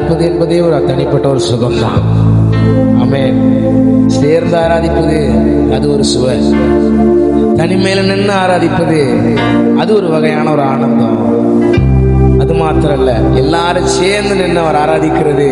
ஆராதிப்பது என்பதே ஒரு தனிப்பட்ட ஒரு சுகம்தான். ஆமென். சேர்ந்து ஆராதிப்பது அது ஒரு சுவை. தனிமையில நின்று ஆராதிப்பது அது ஒரு வகையான ஒரு ஆனந்தம். அது மாத்திரம் இல்ல, எல்லாரும் சேர்ந்து நின்று அவர் ஆராதிக்கிறது,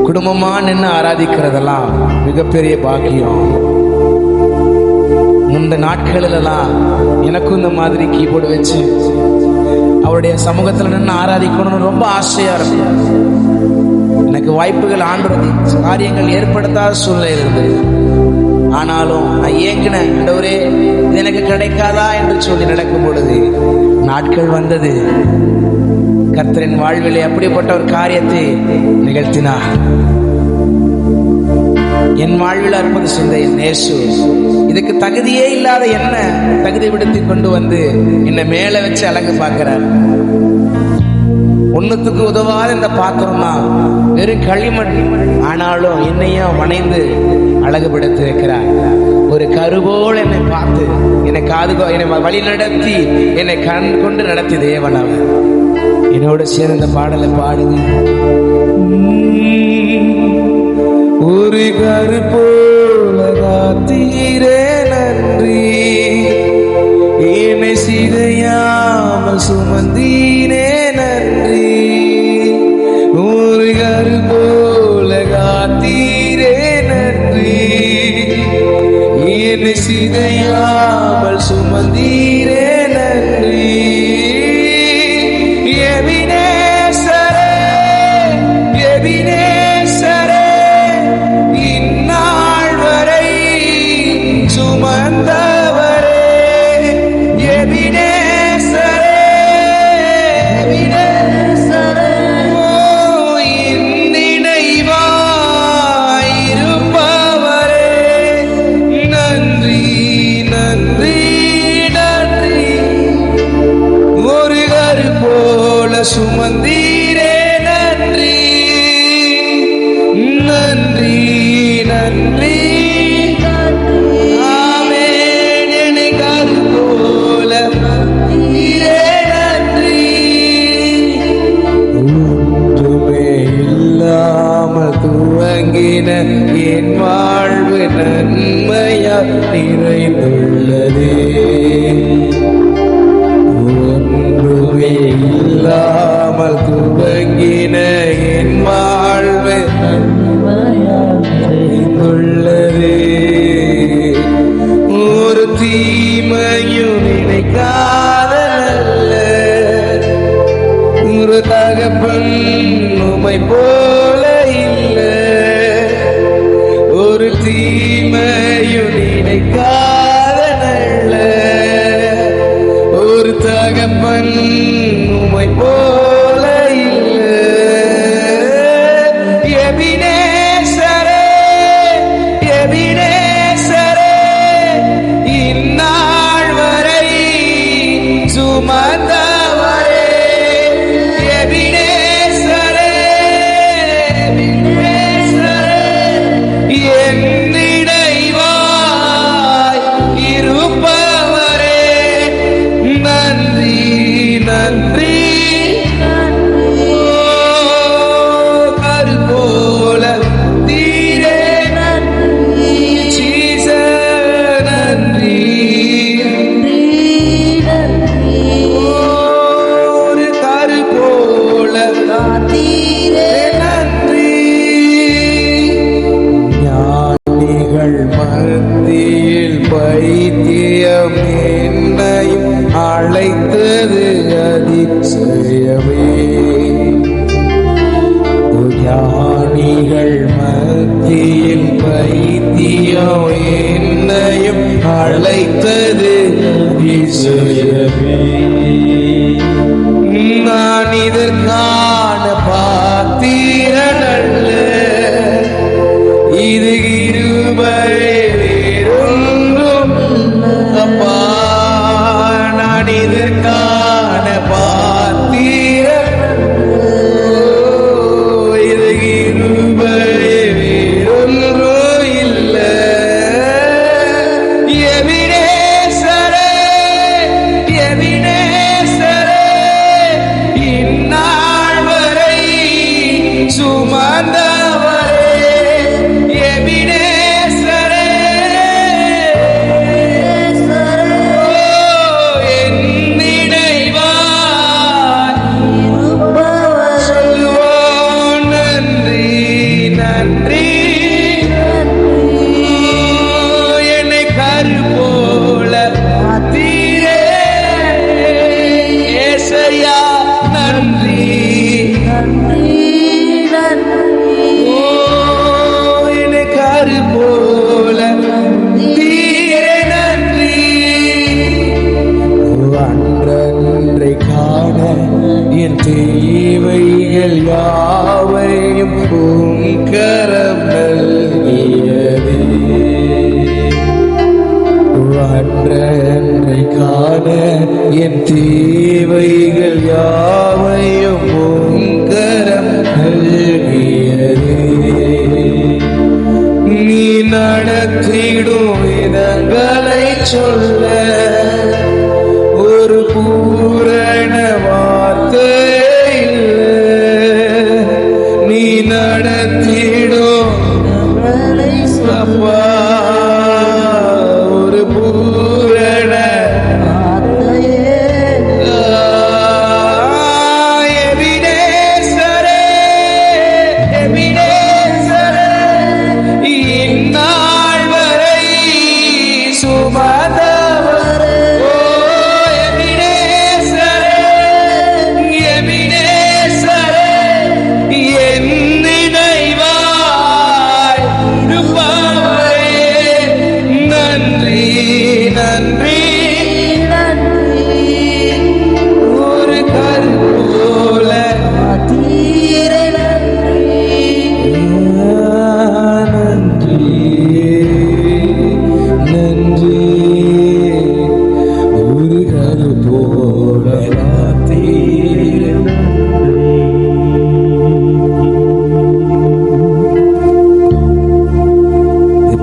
குடும்பமா நின்று ஆராதிக்கிறதெல்லாம் மிகப்பெரிய பாக்கியம். முந்த நாட்களிலெல்லாம் எனக்கும் இந்த மாதிரி கீபோர்டு வச்சு அவருடைய சமூகத்தில் நின்று ஆராதிக்கணும்னு ரொம்ப ஆசையா இருக்கும். எனக்கு வாய்ப்புகள் ஆண்டவரே காரியங்கள் ஏற்படுத்தாத சூழ்நிலை இருந்தது. ஆனாலும் நான் ஏங்கினேன், ஆண்டவரே இது எனக்கு கிடைக்காதா என்று சொல்லி நடக்கும் பொழுது நாட்கள் வந்தது. கர்த்தரின் வாழ்விலே அப்படிப்பட்ட ஒரு காரியத்தை நிகழ்த்தினார். என் வாழ்வில் அற்புத சிந்தை நேசு இதுக்கு தகுதியே இல்லாத என்ன தகுதிப்படுத்தி கொண்டு வந்து என்னை மேல வச்சு அழகு பார்க்கிறார். ஒன்னுத்துக்கு உதவாத இந்த பாத்திரம் தான், வெறும் களிமண். ஆனாலும் என்னையும் வணைந்து அழகுபடுத்தி இருக்கிறார். ஒரு கருபோல் என்னை பார்த்து என்னை என்னை வழி நடத்தி என்னை கண் கொண்டு நடத்தி தேவன் அவர். என்னோடு சேர்ந்த பாடலை பாடுங்க. ஒரு கருபோல காத்தீரே நன்றி, என்னை சிதையாமல் சுமந்தீனே நன்றி. ஒரு கருபோல காத்தீரே நன்றி, என்னை சிதையாமல் சுமந்தீரே நன்றி. சுமந்தீரே நன்றி, நன்றி, நன்றி. ஆமென். என்னை கரு போல நீரே நன்றி. ஒன்றுமே இல்லாமல் துவங்கின என் வாழ்வு நன்மையா நிறைந்துள்ளதே. ஒன்றுமே இல்லாமல் துவங்கின என் வாழ்வு நன்மையாஉள்ளதே. ஒரு தீமையும் நினைக்காத நல்ல ஒரு தகப்பன் உம்மை போல இல்ல. ஒரு தீமையும் நினைக்காத நல்ல ஒரு தகப்பன் உம்மை போல இல்ல. எபினேசரே, எபினேசரே, இந்நாள் வரை சுமந்தவரே. எபினேசரே, எபினேசரே, என் இடைவாய் இருப்பவரே. நன்றி, நன்றி. கரு போல தீரே நன்றி, ஜீசஸ் நன்றி. ஒரு கரு போல தீரே நன்றி. ஞானிகள் மத்தியில் பைத்தியம் என்னையும் அழைத்தது அதிசயமே. ஞானிகள் மத்தியில் பைத்தியம் என்னையும் அழைத்தது அதிசயமே. நான் இதற்கான பாத்திரனல்ல, இது கிருபை வேறொன்றும் அப்பா. நான் இதற்கான பாத்திரன், இது கிருபை வேறொன்றும் இல்ல. எபினேசரே, எபினே சொல்ல ஒரு பூரண வார்த்தை இல்லை. நீ நடத்திடும் அப்பா ஒரு பூரண எபினேசரே, எபினேசரே, இந்நாள் வரை சுமந்தவரே. ஓ எபினேசரே, எபினேசரே, என் நினைவாய் இருப்பவரே. நன்றி நன்றி ஒரு கருப்போல நன்றி நன்றி ஒரு கருப்போல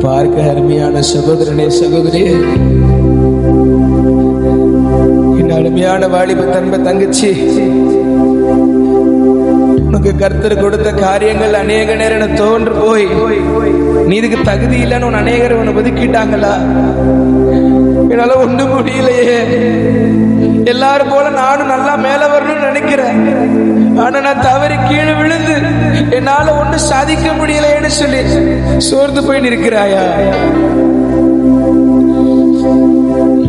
பார்க்க அருமையான சகோதரனே, சகோதரியே, என் அருமையான வாலிப தன்ப தங்கச்சி, உனக்கு கர்த்தர் கொடுத்த காரியங்கள் அநேக நேரம் தோன்று போய் நீ இதுக்கு தகுதி இல்லைன்னு உன் அநேகர் உன்னை ஒதுக்கிட்டாங்களா? என்னால ஒண்ணும் முடியலையே. எல்லாரும் போல நானும் நல்லா மேல வரணும்னு நினைக்கிறேன். ஆனா நான் தவறி கீழே விழுந்து என்னால ஒன்றும் சாதிக்க முடியலையேன்னு சொல்லி சோர்ந்து போய் நிற்கிறாயா?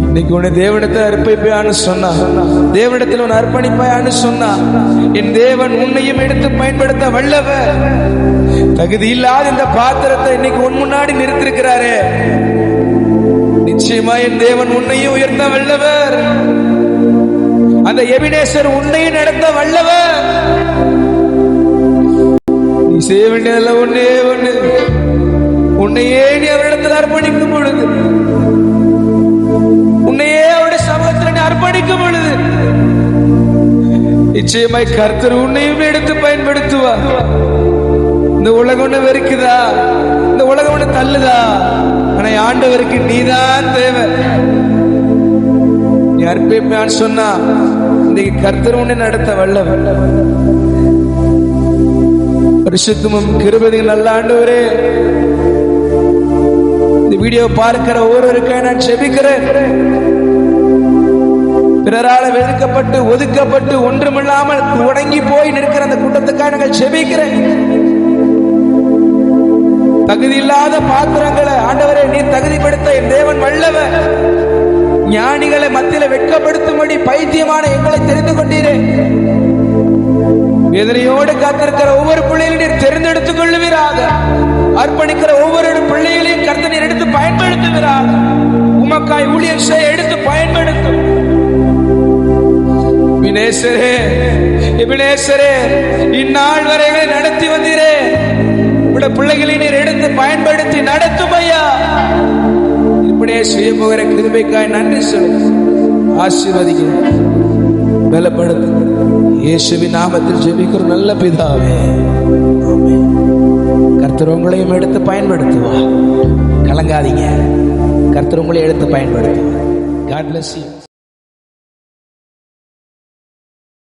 இன்னைக்கு உன்னை தேவனிடத்தில் அர்ப்பணிப்பான்னு சொன்னா, தேவனிடத்தில் உன்னை அர்ப்பணிப்பாயான்னு சொன்னா, என் தேவன் உன்னையும் எடுத்து பயன்படுத்த வல்லவர். தகுதி இல்லாத இந்த பாத்திரத்தை இன்னைக்கு உன் முன்னாடி நிறுத்திருக்கிறாரே, நிச்சயமா என் தேவன் உன்னையும் உயர்த்த வல்லவர். அந்த எபினேசர் உன்னையும் நடத்த வல்லவர். நீ செய்ய வேண்டியதெல்லாம் ஒன்னே ஒண்ணு, உன்னையே நீ அவரிடத்தில் அர்ப்பணிக்கும் பொழுது, உன்னையே அவருடைய சமூகத்தில் நீ அர்ப்பணிக்கும் பொழுது, நிச்சயமாய் கர்த்தர் உன்னையும் எடுத்து பயன்படுத்துவார். இந்த உலகம் ஒண்ணு வெறுக்குதா, இந்த உலகம் ஒண்ணு தள்ளுதா, ஆனா ஆண்டவருக்கு நீதான் தேவை. நீ அர்ப்பணிப்பான்னு சொன்னா இன்னைக்கு கர்த்தர் உன்னை நடத்த வல்லவர். பரிசுத்தமும் கிருபையும் நல்ல ஆண்டவரே, இந்த வீடியோ பார்க்கிற ஒவ்வொருவருக்காக நான் ஜெபிக்கிறேன். பிறரால வெறுக்கப்பட்டு ஒதுக்கப்பட்டு ஒன்றுமில்லாமல் உடங்கி போய் நிற்கிற அந்த கூட்டத்துக்காக நாங்கள் ஜெபிக்கிறேன். தகுதி இல்லாத பாத்திரங்களை ஆண்டவரே நீ தகுதிப்படுத்த என் தேவன் வல்லவர். ஞானிகளை மத்தியில வெட்கப்படுத்தும்படி பைத்தியமான எங்களை தெரிந்து கொண்டீரே. வேதனையோடு காத்திருக்கிற ஒவ்வொரு பிள்ளைகளையும் நீர் தெரிந்தெடுத்துக் கொள்ளுவீராக. அர்ப்பணிக்கிற ஒவ்வொரு பிள்ளைகளையும் கர்த்தர் நீர் எடுத்து பயன்படுத்துவீராக. உமக்காய் ஊழியம் செய்ய எடுத்து பயன்படுத்தும். எபினேசரே, எபினேசரே, இந்நாள் வரைகளை நடத்தி வந்தீரே, உடைய பிள்ளைகளை நீர் எடுத்து பயன்படுத்தி நடத்தும் ஐயா. இப்படியே செய்ய போகிற கிருபைக்காய் நன்றி சொல்லு. ஆசீர்வதிக்கிறேன், பலப்படுத்து. இயேசுவின் நாமத்தில் ஜெபிக்கிற நல்ல பிதாவே, கர்த்தர் உங்களையும் எடுத்து பயன்படுத்துவா. கலங்காதீங்க, கர்த்தர் உங்களை எடுத்து பயன்படுத்துவா. God bless you.